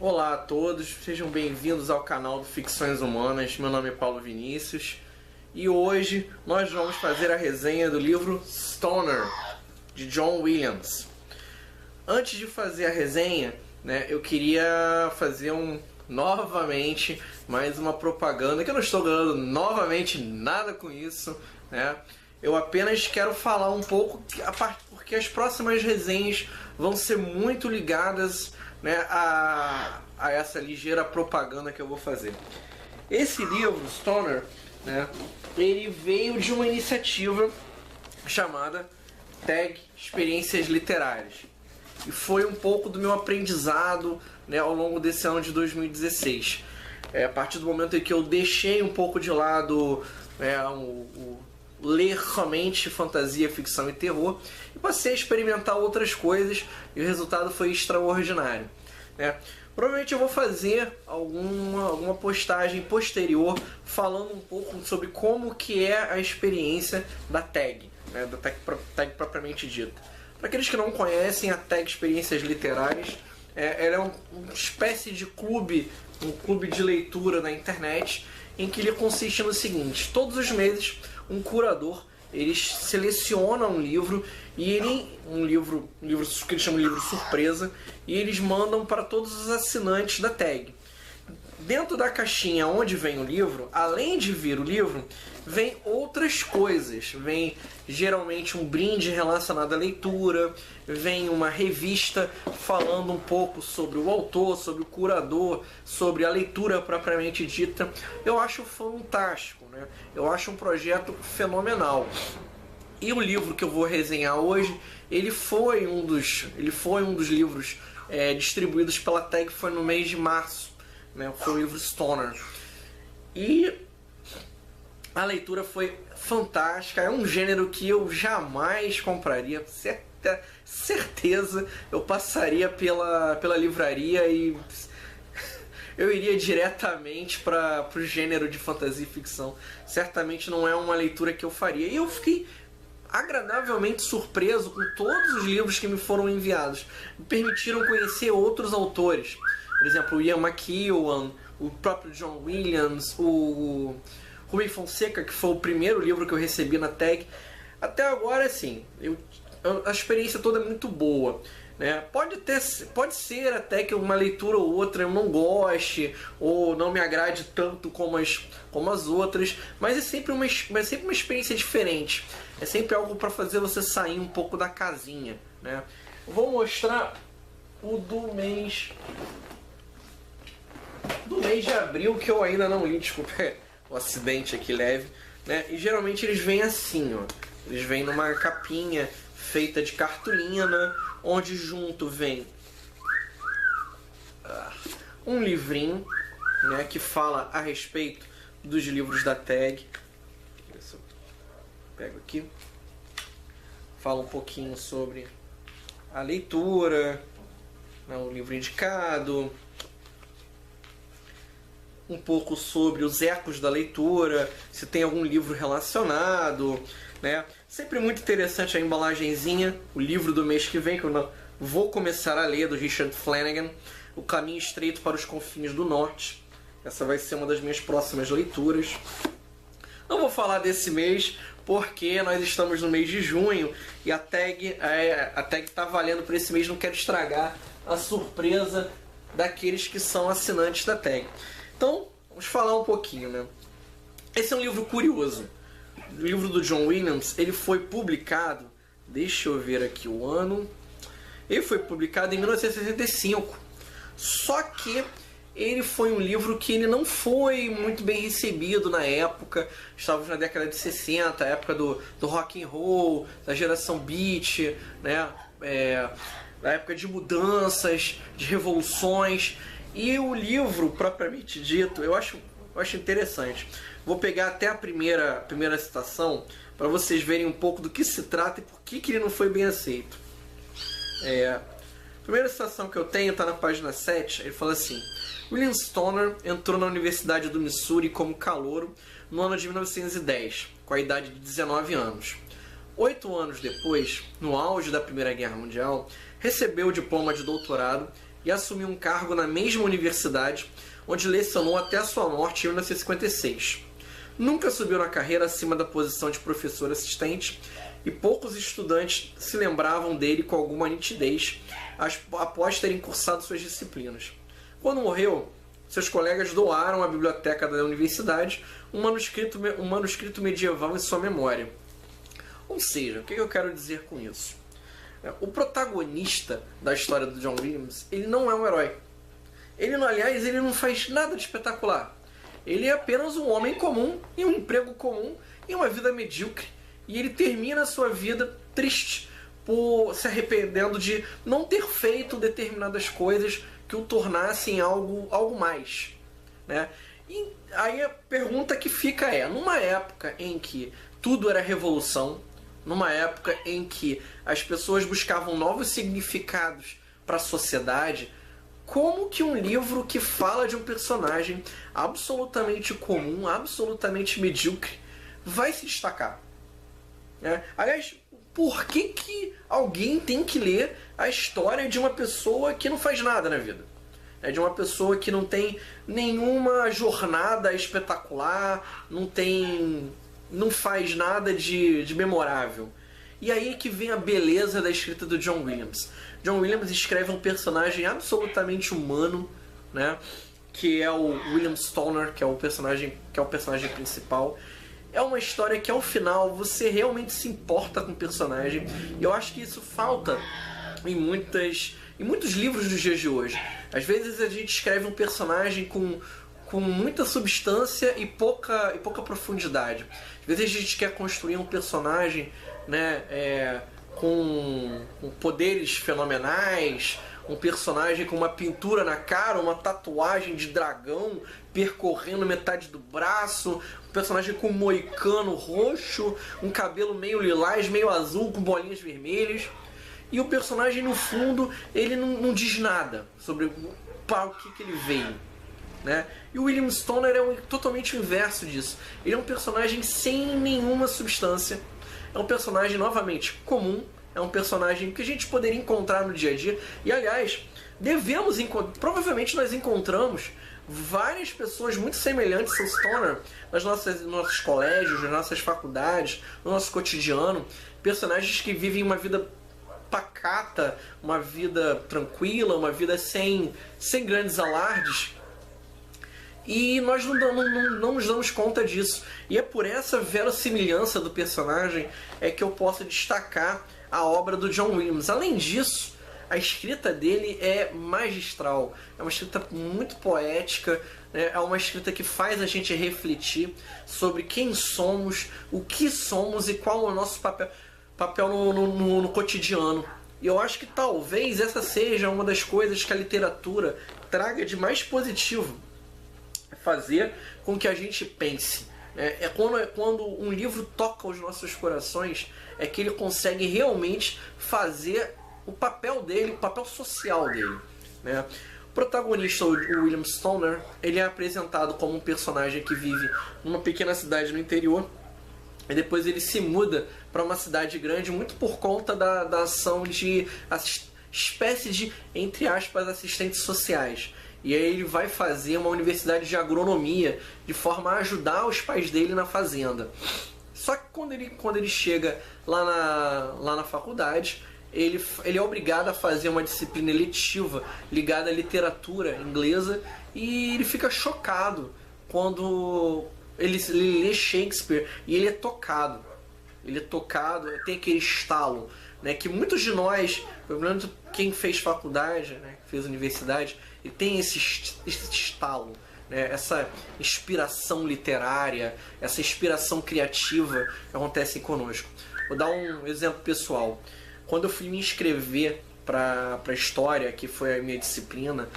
Olá a todos, sejam bem-vindos ao canal do Ficções Humanas. Meu nome é Paulo Vinícius e hoje nós vamos fazer a resenha do livro Stoner, de John Williams. Antes de fazer a resenha, eu queria fazer novamente mais uma propaganda, que eu não estou ganhando novamente nada com isso, Eu apenas quero falar um pouco, porque as próximas resenhas vão ser muito ligadas a essa ligeira propaganda que eu vou fazer. Esse livro, Stoner, ele veio de uma iniciativa chamada Tag Experiências Literárias. E foi um pouco do meu aprendizado ao longo desse ano de 2016. A partir do momento em que eu deixei um pouco de lado ler somente fantasia, ficção e terror e passei a experimentar outras coisas e o resultado foi extraordinário. Provavelmente eu vou fazer alguma postagem posterior falando um pouco sobre como que é a experiência da Tag, da tag propriamente dita. Para aqueles que não conhecem a Tag Experiências Literárias, ela é uma espécie de clube, um clube de leitura na internet, em que ele consiste no seguinte: todos os meses um curador, eles selecionam um livro um livro que eles chamam de livro surpresa, e eles mandam para todos os assinantes da Tag. Dentro da caixinha onde vem o livro, além de vir o livro, vem outras coisas. Vem geralmente um brinde relacionado à leitura, vem uma revista falando um pouco sobre o autor, sobre o curador, sobre a leitura propriamente dita. Eu acho fantástico, Eu acho um projeto fenomenal. E o livro que eu vou resenhar hoje, ele foi um dos livros distribuídos pela Tag, foi no mês de março. Foi o livro Stoner. E a leitura foi fantástica. É um gênero que eu jamais compraria. Certeza eu passaria pela livraria e eu iria diretamente para o gênero de fantasia e ficção. Certamente não é uma leitura que eu faria. E eu fiquei agradavelmente surpreso com todos os livros que me foram enviados. Me permitiram conhecer outros autores. Por exemplo, o Ian McEwan, o próprio John Williams, o Rubem Fonseca, que foi o primeiro livro que eu recebi na Tag. Até agora, assim, a experiência toda é muito boa. Pode ser até que uma leitura ou outra eu não goste ou não me agrade tanto como as outras, mas é sempre uma experiência diferente. É sempre algo para fazer você sair um pouco da casinha. Eu vou mostrar o do mês de abril, que eu ainda não li, desculpa o acidente aqui leve, E geralmente eles vêm assim, eles vêm numa capinha feita de cartolina, onde junto vem um livrinho, que fala a respeito dos livros da Tag. Deixa eu pego aqui. Fala um pouquinho sobre a leitura, o livro indicado, um pouco sobre os ecos da leitura, se tem algum livro relacionado, Sempre muito interessante a embalagenzinha, o livro do mês que vem, que eu vou começar a ler, do Richard Flanagan, O Caminho Estreito para os Confins do Norte. Essa vai ser uma das minhas próximas leituras. Não vou falar desse mês, porque nós estamos no mês de junho e a Tag está valendo para esse mês, não quero estragar a surpresa daqueles que são assinantes da Tag. Então, vamos falar um pouquinho, Esse é um livro curioso. O livro do John Williams, ele foi publicado, deixa eu ver aqui o ano, ele foi publicado em 1965. Só que ele foi um livro que ele não foi muito bem recebido na época. Estávamos na década de 60, a época do rock and roll, da geração beat, da época de mudanças, de revoluções. E o livro, propriamente dito, eu acho interessante. Vou pegar até a primeira citação para vocês verem um pouco do que se trata e por que ele não foi bem aceito. A primeira citação que eu tenho está na página 7. Ele fala assim: William Stoner entrou na Universidade do Missouri como calouro no ano de 1910, com a idade de 19 anos. 8 anos depois, no auge da Primeira Guerra Mundial, recebeu o diploma de doutorado e assumiu um cargo na mesma universidade, onde lecionou até a sua morte em 1956. Nunca subiu na carreira acima da posição de professor assistente e poucos estudantes se lembravam dele com alguma nitidez após terem cursado suas disciplinas. Quando morreu, seus colegas doaram à biblioteca da universidade um manuscrito medieval em sua memória. Ou seja, o que eu quero dizer com isso? O protagonista da história do John Williams, ele não é um herói. Ele não faz nada de espetacular. Ele é apenas um homem comum, em um emprego comum, em uma vida medíocre. E ele termina a sua vida triste, por se arrependendo de não ter feito determinadas coisas que o tornassem algo mais. Né? E aí a pergunta que fica é, numa época em que tudo era revolução, numa época em que as pessoas buscavam novos significados para a sociedade, como que um livro que fala de um personagem absolutamente comum, absolutamente medíocre, vai se destacar? Aliás, por que alguém tem que ler a história de uma pessoa que não faz nada na vida? De uma pessoa que não tem nenhuma jornada espetacular, não faz nada de memorável. E aí que vem a beleza da escrita do John Williams. John Williams escreve um personagem absolutamente humano, né? Que é o William Stoner, que é o personagem principal. É uma história que ao final você realmente se importa com o personagem. E eu acho que isso falta em muitos livros dos dias de hoje. Às vezes a gente escreve um personagem com muita substância e pouca profundidade. Às vezes a gente quer construir um personagem, né, com poderes fenomenais, um personagem com uma pintura na cara, uma tatuagem de dragão percorrendo metade do braço, um personagem com um moicano roxo, um cabelo meio lilás, meio azul, com bolinhas vermelhas. E o personagem, no fundo, ele não diz nada sobre para o que ele veio. Né? E o William Stoner é totalmente o inverso disso. Ele é um personagem sem nenhuma substância. É um personagem, novamente, comum. É um personagem que a gente poderia encontrar no dia a dia. E, aliás, provavelmente nós encontramos várias pessoas muito semelhantes ao Stoner nos nossos colégios, nas nossas faculdades, no nosso cotidiano. Personagens que vivem uma vida pacata, uma vida tranquila, uma vida sem grandes alardes. E nós não nos damos conta disso. E é por essa verossimilhança do personagem que eu posso destacar a obra do John Williams. Além disso, a escrita dele é magistral. É uma escrita muito poética, né? É uma escrita que faz a gente refletir sobre quem somos, o que somos e qual é o nosso papel no cotidiano. E eu acho que talvez essa seja uma das coisas que a literatura traga de mais positivo. Fazer com que a gente pense. É quando um livro toca os nossos corações, é que ele consegue realmente fazer o papel dele, o papel social dele. Né? O protagonista, o William Stoner, ele é apresentado como um personagem que vive numa pequena cidade no interior, e depois ele se muda para uma cidade grande muito por conta da ação de espécie de, entre aspas, assistentes sociais. E aí ele vai fazer uma universidade de agronomia de forma a ajudar os pais dele na fazenda. Só que quando ele chega lá na faculdade, ele é obrigado a fazer uma disciplina eletiva ligada à literatura inglesa, e ele fica chocado quando ele lê Shakespeare e ele é tocado. Ele é tocado, tem aquele estalo, né, que muitos de nós, pelo menos quem fez faculdade, né, fez universidade, e tem esse estalo, né, essa inspiração literária, essa inspiração criativa que acontece conosco. Vou dar um exemplo pessoal. Quando eu fui me inscrever para História, que foi a minha disciplina,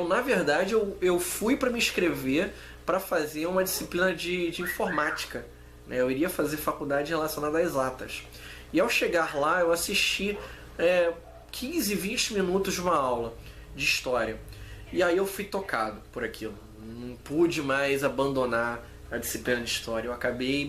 na verdade, eu fui para me inscrever para fazer uma disciplina de informática. Né? Eu iria fazer faculdade relacionada às exatas. E ao chegar lá, eu assisti 15, 20 minutos de uma aula de História. E aí eu fui tocado por aquilo. Não pude mais abandonar a disciplina de História. Eu acabei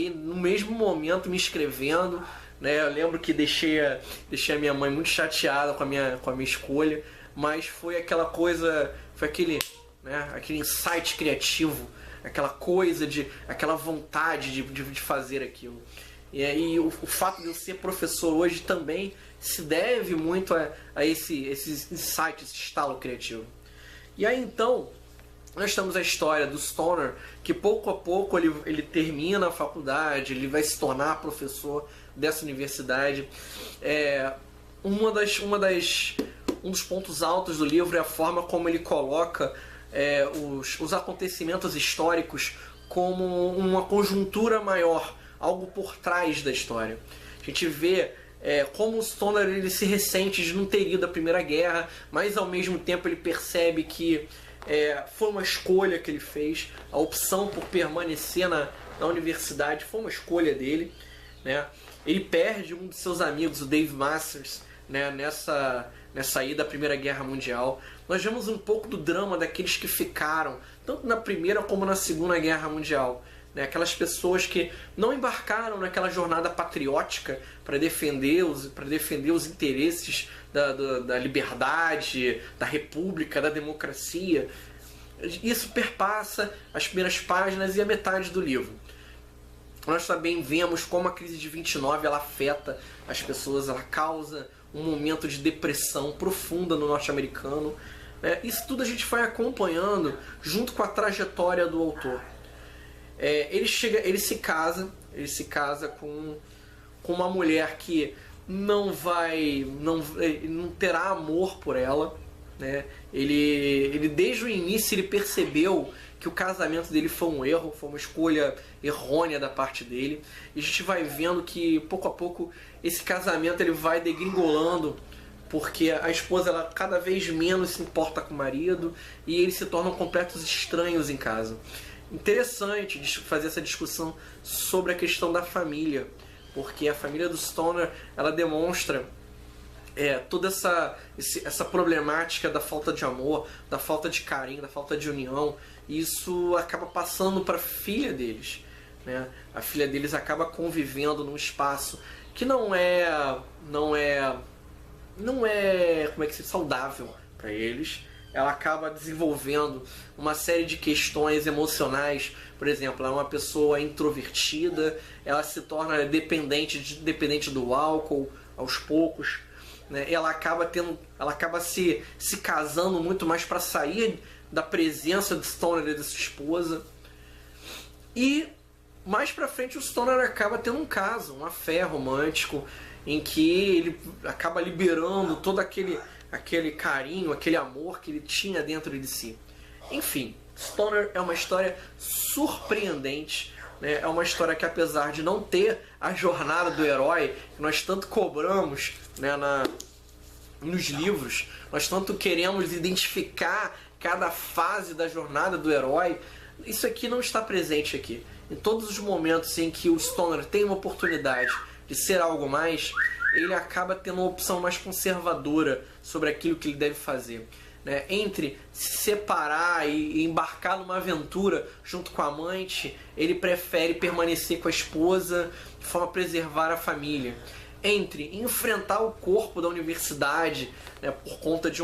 no mesmo momento me inscrevendo. Né? Eu lembro que deixei a minha mãe muito chateada com a minha escolha. mas foi aquela coisa, foi aquele, né, aquele insight criativo, aquela coisa, aquela vontade de fazer aquilo. E aí o fato de eu ser professor hoje também se deve muito a esse insight, esse estalo criativo. E aí então, nós temos a história do Stoner, que pouco a pouco ele termina a faculdade, ele vai se tornar professor dessa universidade. Um dos pontos altos do livro é a forma como ele coloca os acontecimentos históricos como uma conjuntura maior, algo por trás da história. A gente vê como o Stoner ele se ressente de não ter ido à Primeira Guerra, mas ao mesmo tempo ele percebe que foi uma escolha que ele fez, a opção por permanecer na universidade foi uma escolha dele, né? Ele perde um de seus amigos, o Dave Masters, né, nessa ida à Primeira Guerra Mundial. Nós vemos um pouco do drama daqueles que ficaram, tanto na Primeira como na Segunda Guerra Mundial. Né, aquelas pessoas que não embarcaram naquela jornada patriótica para defender os interesses da liberdade, da república, da democracia. Isso perpassa as primeiras páginas e a metade do livro. Nós também vemos como a crise de 29 ela afeta as pessoas, ela causa um momento de depressão profunda no norte-americano. Isso tudo a gente vai acompanhando junto com a trajetória do autor. Ele se casa com uma mulher que não terá amor por ela, né? Ele desde o início ele percebeu que o casamento dele foi um erro, foi uma escolha errônea da parte dele, e a gente vai vendo que pouco a pouco esse casamento ele vai degringolando, porque a esposa ela cada vez menos se importa com o marido e eles se tornam completos estranhos em casa. Interessante fazer essa discussão sobre a questão da família, porque a família do Stoner ela demonstra toda essa problemática da falta de amor, da falta de carinho, da falta de união, e isso acaba passando para a filha deles, né? A filha deles acaba convivendo num espaço que não é como é que se saudável para eles. Ela acaba desenvolvendo uma série de questões emocionais. Por exemplo, ela é uma pessoa introvertida, ela se torna dependente do álcool aos poucos, né? Ela acaba se casando muito mais para sair da presença do Stoner e da sua esposa. E mais pra frente o Stoner acaba tendo um caso, uma fé romântico, em que ele acaba liberando todo aquele carinho, aquele amor que ele tinha dentro de si. Enfim, Stoner é uma história surpreendente, né? É uma história que, apesar de não ter a jornada do herói que nós tanto cobramos, né, nos livros, nós tanto queremos identificar cada fase da jornada do herói, isso aqui não está presente aqui. Em todos os momentos em que o Stoner tem uma oportunidade de ser algo mais, ele acaba tendo uma opção mais conservadora sobre aquilo que ele deve fazer, né? Entre se separar e embarcar numa aventura junto com a amante, ele prefere permanecer com a esposa de forma a preservar a família. Entre enfrentar o corpo da universidade, né, por conta de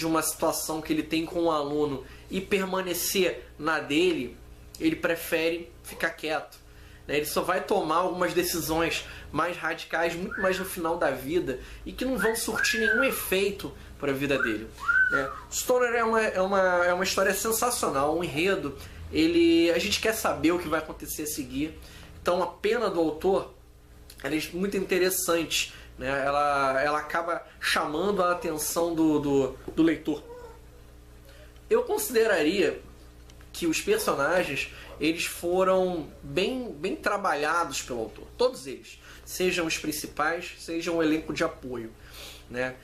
uma situação que ele tem com um aluno, e permanecer na dele, ele prefere ficar quieto. Ele só vai tomar algumas decisões mais radicais muito mais no final da vida e que não vão surtir nenhum efeito para a vida dele. Stoner é uma história sensacional, um enredo. A gente quer saber o que vai acontecer a seguir. Então a pena do autor ela é muito interessante, né? Ela acaba chamando a atenção do leitor. Eu consideraria que os personagens eles foram bem trabalhados pelo autor, todos eles, sejam os principais, sejam o elenco de apoio, né?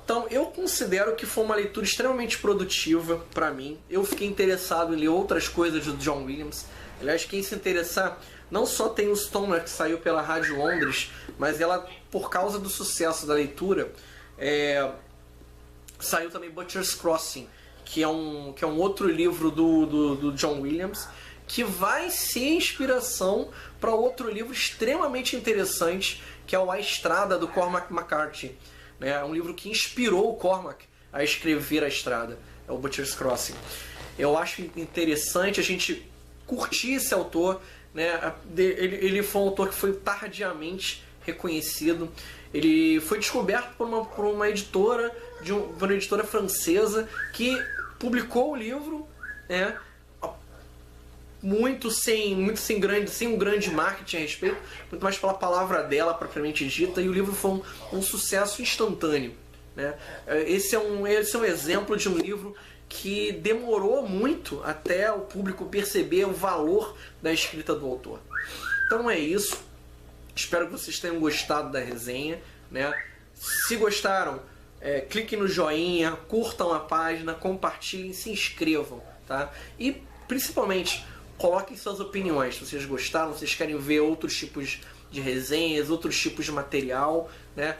Então eu considero que foi uma leitura extremamente produtiva para mim. Eu fiquei interessado em ler outras coisas do John Williams. Aliás, quem se interessar, não só tem o Stoner, que saiu pela Rádio Londres, mas ela, por causa do sucesso da leitura, saiu também Butcher's Crossing, que é um outro livro do John Williams, que vai ser inspiração para outro livro extremamente interessante, que é o A Estrada, do Cormac McCarthy. É um livro que inspirou o Cormac a escrever a estrada, é o Butcher's Crossing. Eu acho interessante a gente curtir esse autor, né? Ele foi um autor que foi tardiamente reconhecido. Ele foi descoberto por uma editora, por uma editora francesa, que publicou o livro, né? sem um grande marketing a respeito, muito mais pela palavra dela propriamente dita, e o livro foi um sucesso instantâneo, né? Esse é um exemplo de um livro que demorou muito até o público perceber o valor da escrita do autor. Então é isso. Espero que vocês tenham gostado da resenha, né? Se gostaram, cliquem no joinha, curtam a página, compartilhem, se inscrevam, tá? E principalmente coloquem suas opiniões. Se vocês gostaram, se vocês querem ver outros tipos de resenhas, outros tipos de material, né?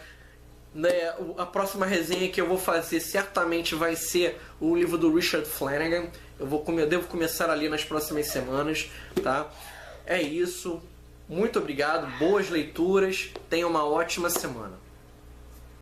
A próxima resenha que eu vou fazer certamente vai ser o livro do Richard Flanagan. Eu devo começar ali nas próximas semanas, tá? É isso. Muito obrigado, boas leituras, tenha uma ótima semana.